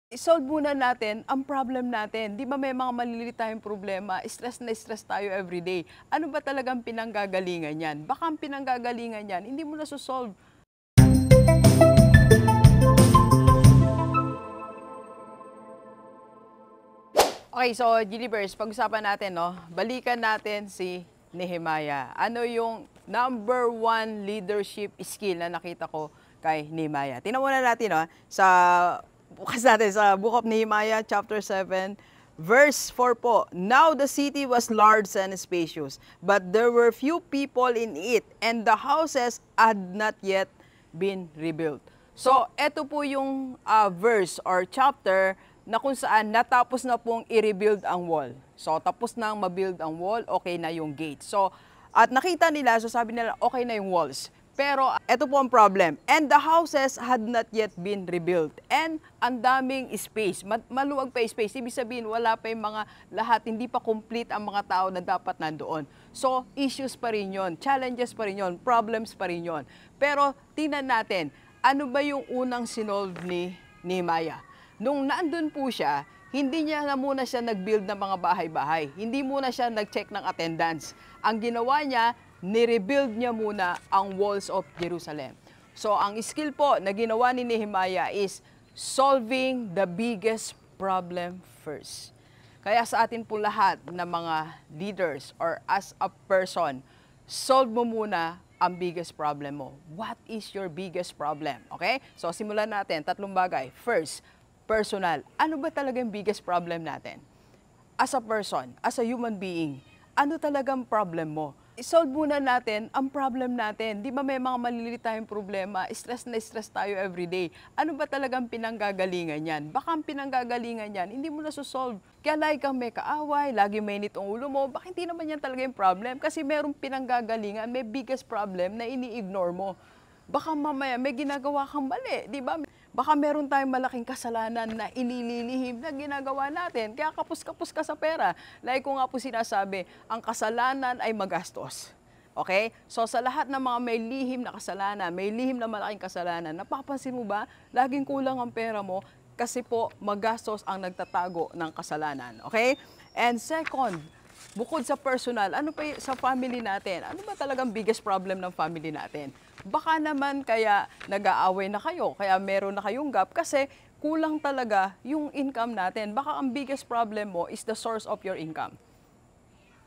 I-solve muna natin ang problem natin. 'Di ba may mga maliliit tayong problema, stress na stress tayo everyday. Ano ba talagang pinanggagalingan niyan? Baka ang pinanggagalingan niyan, hindi mo naso-solve. Okay, so Gilibers, pag-usapan natin, no? Balikan natin si Nehemiah. Ano yung number one leadership skill na nakita ko kay Nehemiah? Tingnan muna natin, no? Bukas natin sa Book of Nehemiah, chapter 7, verse 4 po. Now the city was large and spacious, but there were few people in it, and the houses had not yet been rebuilt. So, eto po yung verse or chapter na kung saan natapos na pong i-rebuild ang wall. So, tapos nang ma-build ang wall, okay na yung gate. So, at nakita nila, so sabi nila, okay na yung walls. Pero, eto po ang problem. And the houses had not yet been rebuilt. And ang daming space, maluwag pa yung space. Ibig sabihin, wala pa yung mga lahat, hindi pa complete ang mga tao na dapat nandoon. So, issues pa rin yun, challenges pa rin yun, problems pa rin yun. Pero, tingnan natin, ano ba yung unang sinolve ni Nehemiah? Nung naandun po siya, hindi niya na muna siya nag-build ng mga bahay-bahay. Hindi muna siya nag-check ng attendance. Ang ginawa niya, ni-rebuild niya muna ang walls of Jerusalem. So, ang skill po na ginawa ni Nehemiah is solving the biggest problem first. Kaya sa atin po lahat na mga leaders or as a person, solve mo muna ang biggest problem mo. What is your biggest problem? Okay? So, simulan natin. Tatlong bagay. First, personal. Ano ba talaga yung biggest problem natin? As a person, as a human being, ano talagang problem mo? I-solve muna natin ang problem natin. Di ba may mga maliliit tayong problema, stress na stress tayo everyday. Ano ba talagang pinanggagalingan yan? Baka ang pinanggagalingan yan, hindi mo nasosolve. Kaya lagi kang may kaaway, lagi mainit ang ulo mo, baka hindi naman yan talaga yung problem. Kasi merong pinanggagalingan, may biggest problem na ini-ignore mo. Baka mamaya may ginagawa kang mali, di ba? Baka meron tayong malaking kasalanan na inililihim na ginagawa natin. Kaya kapus-kapus ka sa pera. Like ko nga po sinasabi, ang kasalanan ay magastos. Okay? So sa lahat ng mga may lihim na kasalanan, may lihim na malaking kasalanan, napapansin mo ba, laging kulang ang pera mo kasi po magastos ang nagtatago ng kasalanan. Okay? And second, bukod sa personal, ano pa sa family natin? Ano ba talagang biggest problem ng family natin? Baka naman kaya nag-aaway na kayo, kaya meron na kayong gap kasi kulang talaga yung income natin. Baka ang biggest problem mo is the source of your income.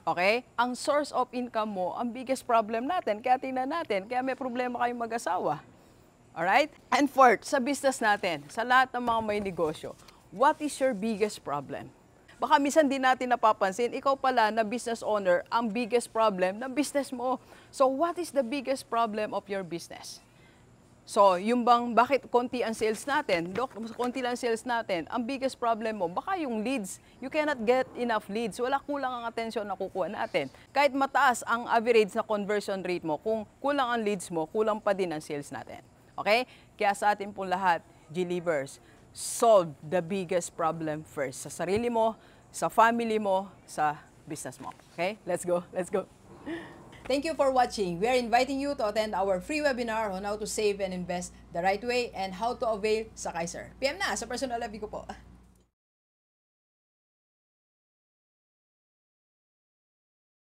Okay? Ang source of income mo, ang biggest problem natin. Kaya tingnan natin, kaya may problema kayong mag-asawa. Alright? And fourth, sa business natin, sa lahat ng mga may negosyo, what is your biggest problem? Baka minsan din natin napapansin, ikaw pala na business owner, ang biggest problem ng business mo. So, what is the biggest problem of your business? So, yung bang, bakit konti ang sales natin? Konti lang sales natin. Ang biggest problem mo, baka yung leads. You cannot get enough leads. Wala, kulang ang atensyon na kukuha natin. Kahit mataas ang average na conversion rate mo, kung kulang ang leads mo, kulang pa din ang sales natin. Okay? Kaya sa atin pong lahat, G-Leavers, solve the biggest problem first. Sa sarili mo, sa family mo, sa business mo. Okay? Let's go. Let's go. Thank you for watching. We are inviting you to attend our free webinar on how to save and invest the right way and how to avail sa Kaiser. PM na sa personal live ko po.